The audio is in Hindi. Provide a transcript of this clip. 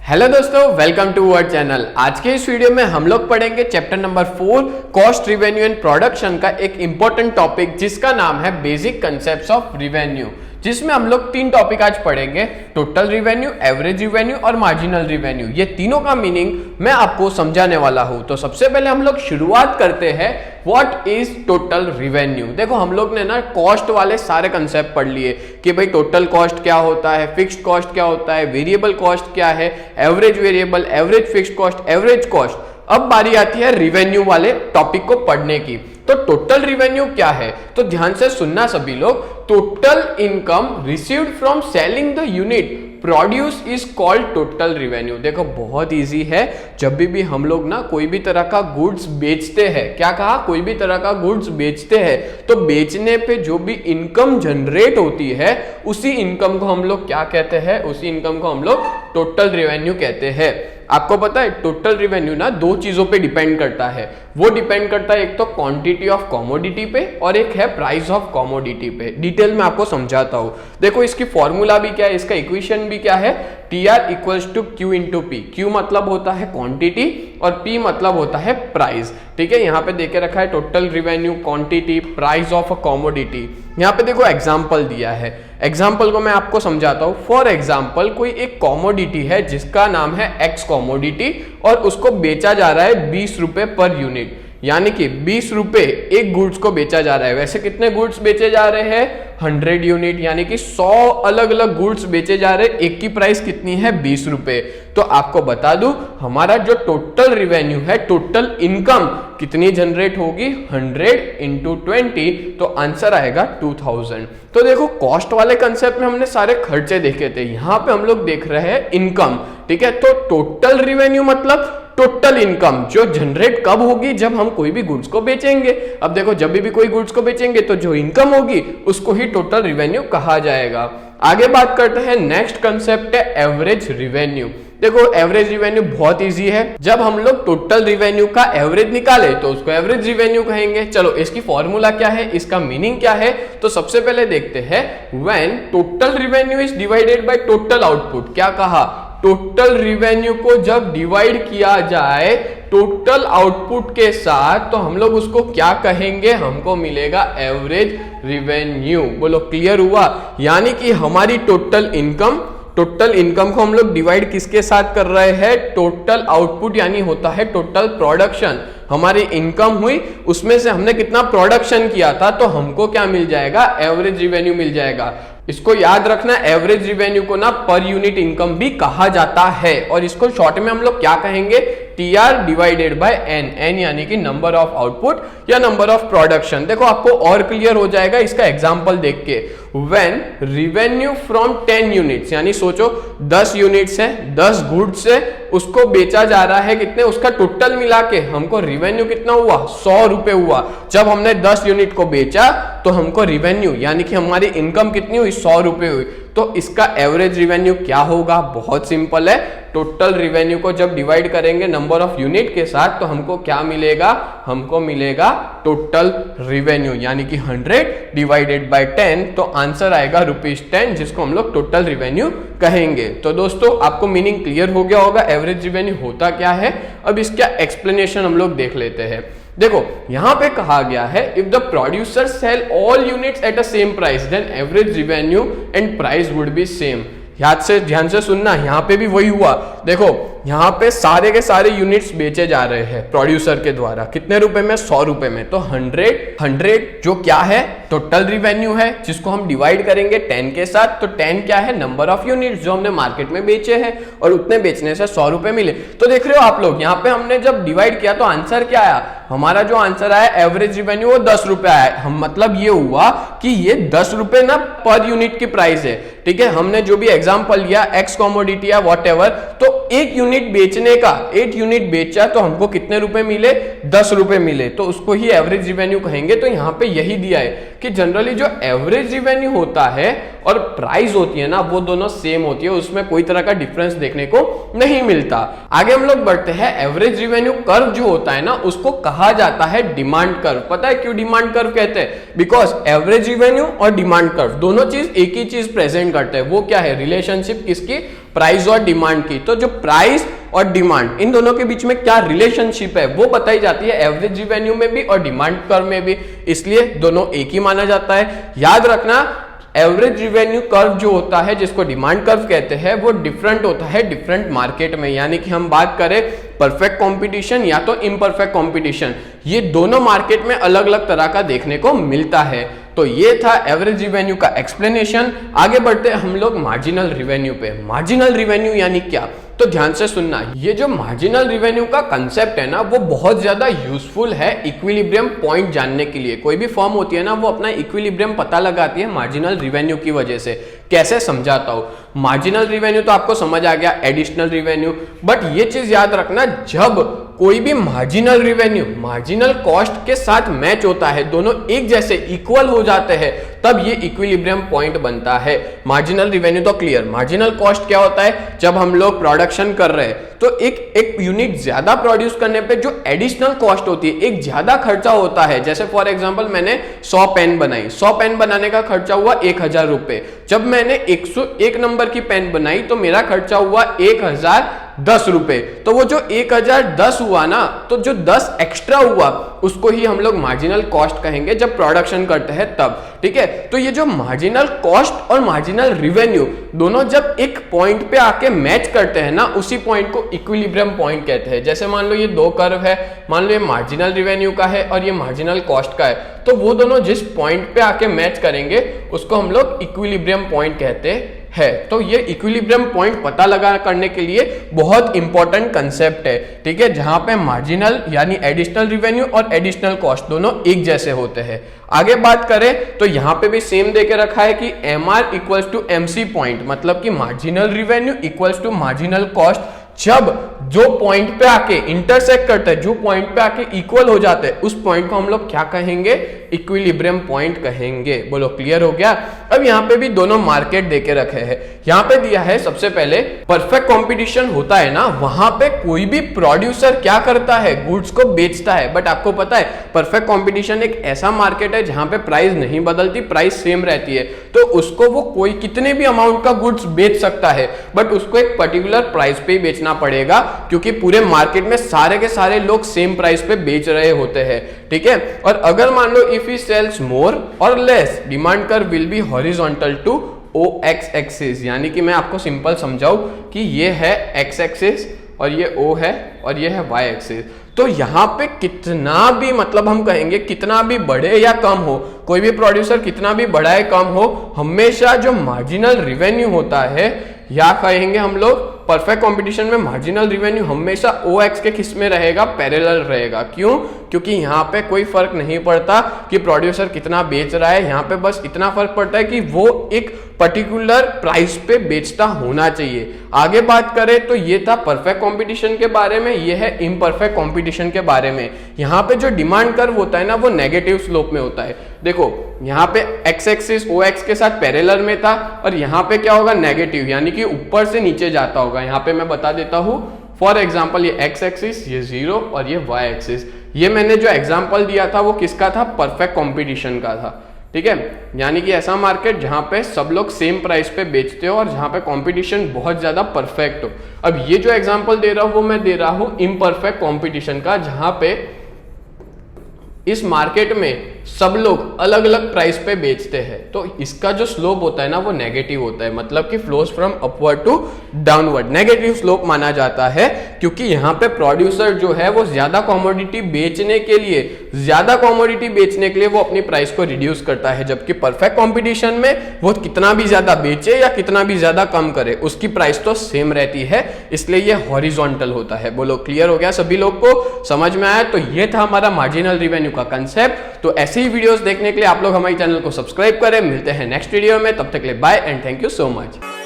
हेलो दोस्तों, वेलकम टू अवर चैनल। आज के इस वीडियो में हम लोग पढ़ेंगे chapter number 4 cost, revenue and production का एक इंपॉर्टेंट टॉपिक जिसका नाम है बेसिक कंसेप्ट्स ऑफ रिवेन्यू, जिसमें हम लोग 3 टॉपिक आज पढ़ेंगे। टोटल रिवेन्यू, एवरेज रिवेन्यू और मार्जिनल रिवेन्यू। ये तीनों का मीनिंग मैं आपको समझाने वाला हूं। तो सबसे पहले हम लोग शुरुआत करते हैं व्हाट इज टोटल रिवेन्यू। देखो, हम लोग ने ना कॉस्ट वाले सारे कंसेप्ट पढ़ लिए कि भाई टोटल कॉस्ट क्या होता है, फिक्स्ड कॉस्ट क्या होता है, वेरिएबल कॉस्ट क्या है, average variable, average fixed cost, average cost. अब बारी आती है रिवेन्यू वाले टॉपिक को पढ़ने की। तो टोटल रिवेन्यू क्या है, तो ध्यान से सुनना सभी लोग। Total income received from selling the unit produce is called total revenue. देखो, बहुत इजी है। जब भी हम लोग ना कोई भी तरह का गुड्स बेचते हैं, क्या कहा, कोई भी तरह का गुड्स बेचते हैं, तो बेचने पे जो भी इनकम जनरेट होती है उसी इनकम को हम लोग क्या कहते हैं, उसी इनकम को हम लोग टोटल रिवेन्यू कहते हैं। आपको पता है टोटल रिवेन्यू ना 2 चीजों पे डिपेंड करता है। वो डिपेंड करता है एक तो क्वांटिटी ऑफ कमोडिटी पे और एक है प्राइस ऑफ कमोडिटी पे। डिटेल में आपको समझाता हूं। देखो, इसकी फॉर्मूला भी क्या है, इसका इक्वेशन भी क्या है, TR equals to Q into P। Q मतलब होता है क्वांटिटी और P मतलब होता है प्राइस। ठीक है, यहाँ पे देके रखा है total revenue, quantity, price of a commodity. यहाँ पे देखो एग्जाम्पल दिया है। एग्जाम्पल को मैं आपको समझाता हूं। फॉर एग्जाम्पल, कोई एक कॉमोडिटी है जिसका नाम है एक्स कॉमोडिटी और उसको बेचा जा रहा है 20 रुपए पर यूनिट, यानी कि 20 रुपए एक गुड्स को बेचा जा रहा है। वैसे कितने गुड्स बेचे जा रहे हैं, 100 यूनिट, यानी कि 100 अलग अलग गुड्स बेचे जा रहे हैं। एक की प्राइस कितनी है, 20 रुपए। तो आपको बता दूं, हमारा जो टोटल रिवेन्यू है, टोटल इनकम कितनी जनरेट होगी, 100 इंटू 20, तो आंसर आएगा 2000। तो देखो, कॉस्ट वाले कंसेप्ट में हमने सारे खर्चे देखे थे, यहां पे हम लोग देख रहे हैं इनकम। ठीक है, तो टोटल रिवेन्यू मतलब टोटल इनकम जो जनरेट कब होगी, जब हम कोई भी गुड्स को बेचेंगे। अब देखो, जब भी कोई गुड्स को बेचेंगे तो जो इनकम होगी उसको ही टोटल रिवेन्यू कहा जाएगा। आगे बात करते हैं, नेक्स्ट कंसेप्ट है एवरेज रिवेन्यू। देखो, एवरेज रिवेन्यू बहुत इजी है। जब हम लोग टोटल रिवेन्यू का एवरेज निकाले तो उसको एवरेज रिवेन्यू कहेंगे। चलो, इसकी फॉर्मूला क्या है, इसका मीनिंग क्या है, तो सबसे पहले देखते हैं। When total revenue is divided by total output. क्या कहा, टोटल रिवेन्यू को जब डिवाइड किया जाए टोटल आउटपुट के साथ तो हम लोग उसको क्या कहेंगे, हमको मिलेगा एवरेज रिवेन्यू। बोलो, क्लियर हुआ। यानी कि हमारी टोटल इनकम को हम लोग डिवाइड किसके साथ कर रहे हैं, टोटल आउटपुट, यानी होता है टोटल प्रोडक्शन। हमारी इनकम हुई, उसमें से हमने कितना प्रोडक्शन किया था, तो हमको क्या मिल जाएगा, एवरेज रिवेन्यू मिल जाएगा। इसको याद रखना, एवरेज रिवेन्यू को ना पर यूनिट इनकम भी कहा जाता है और इसको शॉर्ट में हम लोग क्या कहेंगे, TR डिवाइडेड बाय N यानी कि नंबर ऑफ आउटपुट या नंबर ऑफ प्रोडक्शन। देखो, आपको और क्लियर हो जाएगा इसका एग्जांपल देख के। व्हेन रिवेन्यू फ्रॉम 10 यूनिट्स, यानी सोचो 10 यूनिट्स है, 10 गुड्स है, उसको बेचा जा रहा है कितने, उसका टोटल मिला के हमको रिवेन्यू कितना हुआ, 100 रुपए हुआ। जब हमने 10 यूनिट को बेचा तो हमको रिवेन्यू यानी कि हमारी इनकम कितनी हुई, 100 रुपए हुई। तो इसका एवरेज रिवेन्यू क्या होगा, बहुत सिंपल है। टोटल रिवेन्यू को जब डिवाइड करेंगे नंबर ऑफ यूनिट के साथ तो हमको क्या मिलेगा, हमको मिलेगा टोटल रिवेन्यू, यानी कि 100 डिवाइडेड बाय 10, तो आंसर आएगा ₹10, जिसको हम लोग टोटल रिवेन्यू कहेंगे। तो दोस्तों, आपको मीनिंग क्लियर हो गया होगा एवरेज रिवेन्यू होता क्या है। अब इसका एक्सप्लेनेशन हम लोग देख लेते हैं। देखो, यहां पे कहा गया है, if the producer sell all units at a same price then average revenue and price would be same. ध्यान से सुनना, यहां पे भी वही हुआ। देखो, यहां पे सारे के सारे यूनिट्स बेचे जा रहे हैं प्रोड्यूसर के द्वारा, कितने रुपए में, 100 रुपए में। तो 100 जो क्या है, टोटल रिवेन्यू है, जिसको हम डिवाइड करेंगे 10 के साथ। तो 10 क्या है, नंबर ऑफ यूनिट्स जो हमने मार्केट में बेचे हैं और उतने बेचने से 100 रुपए मिले। तो देख रहे हो आप लोग, यहाँ पे हमने जब डिवाइड किया तो आंसर क्या आया, हमारा जो आंसर आया एवरेज रिवेन्यू वो 10 रुपए आया। हम मतलब ये हुआ कि ये 10 रुपए ना पर यूनिट की प्राइस है। ठीक है, हमने जो भी एग्जांपल लिया, एक्स कमोडिटी या व्हाटएवर, तो एक यूनिट बेचने का, 8 यूनिट बेचा तो हमको कितने रुपए मिले, 10 रुपए मिले, तो उसको ही एवरेज रिवेन्यू कहेंगे। तो यहाँ पे यही दिया है कि जनरली जो एवरेज रिवेन्यू होता है और प्राइस होती है ना, वो दोनों सेम होती है, उसमें कोई तरह का डिफरेंस देखने को नहीं मिलता। आगे हम लोग बढ़ते हैं। एवरेज रिवेन्यू कर्व जो होता है ना, उसको कहा जाता है डिमांड कर्व। पता है क्यों डिमांड कर्व कहते हैं? बिकॉज एवरेज रिवेन्यू और डिमांड कर्व दोनों चीज एक ही चीज प्रेजेंट करते हैं। वो क्या है? रिलेशनशिप किसकी? प्राइस और डिमांड की। तो जो प्राइस और डिमांड, इन दोनों के बीच में क्या रिलेशनशिप है, वो बताई जाती है एवरेज रिवेन्यू में भी और डिमांड कर्व में भी, इसलिए दोनों एक ही माना जाता है। याद रखना, एवरेज रिवेन्यू कर्व जो होता है, जिसको डिमांड कर्व कहते हैं, वो डिफरेंट होता है डिफरेंट मार्केट में। यानी कि हम बात करें परफेक्ट कंपटीशन या तो इम्परफेक्ट कंपटीशन, ये दोनों मार्केट में अलग अलग तरह का देखने को मिलता है। तो ये था एवरेज रिवेन्यू का एक्सप्लेनेशन। आगे बढ़ते हैं हम लोग मार्जिनल रिवेन्यू पे। मार्जिनल रिवेन्यू यानी क्या? तो ध्यान से सुनना, ये जो मार्जिनल रिवेन्यू का कंसेप्ट है ना, वो बहुत ज्यादा यूजफुल है इक्विलिब्रियम पॉइंट जानने के लिए। कोई भी फर्म होती है ना, वो अपना इक्विलिब्रियम पता लगाती है मार्जिनल रिवेन्यू की वजह से। कैसे समझाता हूं। मार्जिनल रिवेन्यू तो आपको समझ आ गया, एडिशनल रिवेन्यू। बट ये चीज याद रखना, जब कोई भी मार्जिनल रिवेन्यू मार्जिनल कॉस्ट के साथ मैच होता है, दोनों एक जैसे इक्वल हो जाते हैं, तब ये इक्विलिब्रियम पॉइंट बनता है। मार्जिनल रिवेन्यू तो क्लियर। मार्जिनल कॉस्ट क्या होता है? जब हम लोग प्रोडक्शन कर रहे हैं तो एक यूनिट ज्यादा प्रोड्यूस करने पे जो एडिशनल कॉस्ट होती है, एक ज्यादा खर्चा होता है। जैसे फॉर एग्जांपल मैंने 100 पेन बनाई, 100 पेन बनाने का खर्चा हुआ 1000 रुपए। जब मैंने 101 नंबर की पेन बनाई तो मेरा खर्चा हुआ 1010 रुपए। तो वो जो 1010 हुआ ना, तो जो 10 एक्स्ट्रा हुआ उसको ही हम लोग मार्जिनल कॉस्ट कहेंगे जब प्रोडक्शन करते हैं तब। ठीक है, तो ये जो मार्जिनल कॉस्ट और मार्जिनल रिवेन्यू दोनों जब एक पॉइंट पे आके मैच करते हैं ना, उसी पॉइंट को इक्विलिब्रियम पॉइंट कहते हैं। जैसे मान लो ये दो कर्व है, मान लो ये मार्जिनल रिवेन्यू का है और ये मार्जिनल कॉस्ट का है, तो वो दोनों जिस पॉइंट पे आके मैच करेंगे उसको हम लोग इक्विलिब्रियम पॉइंट कहते है। तो ये इक्विलिब्रियम पॉइंट पता लगा करने के लिए बहुत इंपॉर्टेंट कंसेप्ट है। ठीक है, जहां पे मार्जिनल यानी एडिशनल रिवेन्यू और एडिशनल कॉस्ट दोनों एक जैसे होते हैं। आगे बात करें तो यहां पे भी सेम देके रखा है कि MR equals to MC point, मतलब कि marginal revenue equals to marginal cost. जब जो पॉइंट पे आके इंटरसेक्ट करते हैं, जो पॉइंट पे आके इक्वल हो जाते हैं, उस पॉइंट को हम लोग क्या कहेंगे? इक्विलिब्रियम पॉइंट कहेंगे। बोलो क्लियर हो गया? अब यहाँ पे भी दोनों मार्केट देके रखे हैं। यहाँ पे दिया है सबसे पहले परफेक्ट कंपटीशन होता है ना, वहां पे कोई भी प्रोड्यूसर क्या करता है? गुड्स को बेचता है। बट आपको पता है परफेक्ट कंपटीशन एक ऐसा मार्केट है जहां पे प्राइस नहीं बदलती, प्राइस सेम रहती है। तो उसको वो कोई कितने भी अमाउंट का गुड्स बेच सकता है, बट उसको एक पर्टिकुलर प्राइस पे ही बेचना पड़ेगा, क्योंकि पूरे मार्केट में सारे के सारे लोग सेम प्राइस पे बेच रहे होते हैं। ठीक है, और अगर मान लो इफ ही सेल्स मोर और less, demand curve will be horizontal to OX axis. यानी कि मैं आपको सिंपल समझाऊं कि ये है X एक्सिस और ये O है और ये है Y एक्सिस। तो यहाँ पे कितना भी, मतलब हम कहेंगे कितना भी बढ़े या कम हो, कोई भी प्रोड्यूसर कितना भी बढ़ा या कम हो, हमेशा जो मार्जिनल रिवेन्यू होता है, या कहेंगे हम लोग परफेक्ट कंपटीशन में मार्जिनल रिवेन्यू हमेशा OX के किस में रहेगा? पैरेलल रहेगा। क्यों? क्योंकि यहाँ पे कोई फर्क नहीं पड़ता कि प्रोड्यूसर कितना बेच रहा है, यहाँ पे बस इतना फर्क पड़ता है कि वो एक पर्टिकुलर प्राइस पे बेचता होना चाहिए। आगे बात करें तो ये था परफेक्ट कंपटीशन के बारे में, ये है इम्परफेक्ट कंपटीशन के बारे में। यहाँ पे जो डिमांड कर्व होता है ना, वो नेगेटिव स्लोप में होता है। देखो यहाँ पे X एक्सिस OX के साथ पैरेलल में था और यहाँ पे क्या होगा? नेगेटिव, यानी कि ऊपर से नीचे जाता होगा। यहाँ पे मैं बता देता हूँ, फॉर एग्जाम्पल ये X एक्सिस, ये 0 और ये Y एक्सिस। ये मैंने जो एग्जाम्पल दिया था वो किसका था? परफेक्ट कंपटीशन का था। ठीक है, यानी कि ऐसा मार्केट जहां पे सब लोग सेम प्राइस पे बेचते हो और जहां पे कंपटीशन बहुत ज्यादा परफेक्ट हो। अब ये जो एग्जांपल दे रहा हूं वो मैं दे रहा हूं इम्परफेक्ट कंपटीशन का, जहां पे इस मार्केट में सब लोग अलग अलग प्राइस पे बेचते हैं। तो इसका जो स्लोप होता है ना, वो नेगेटिव होता है, मतलब कि flows from upward to downward. Negative slope माना जाता है क्योंकि यहाँ पे प्रोड्यूसर जो है वो ज्यादा कमोडिटी बेचने के लिए वो अपनी प्राइस को रिड्यूस करता है, जबकि परफेक्ट कंपटीशन में वो कितना भी ज्यादा बेचे या कितना भी ज्यादा कम करे, उसकी प्राइस तो सेम रहती है, इसलिए ये हॉरिजॉन्टल होता है। बोलो क्लियर हो गया? सभी लोग को समझ में आया? तो ये था हमारा मार्जिनल रिवेन्यू का कंसेप्ट। तो ऐसे ही वीडियोस देखने के लिए आप लोग हमारे चैनल को सब्सक्राइब करें। मिलते हैं नेक्स्ट वीडियो में, तब तक के लिए bye and thank you so much.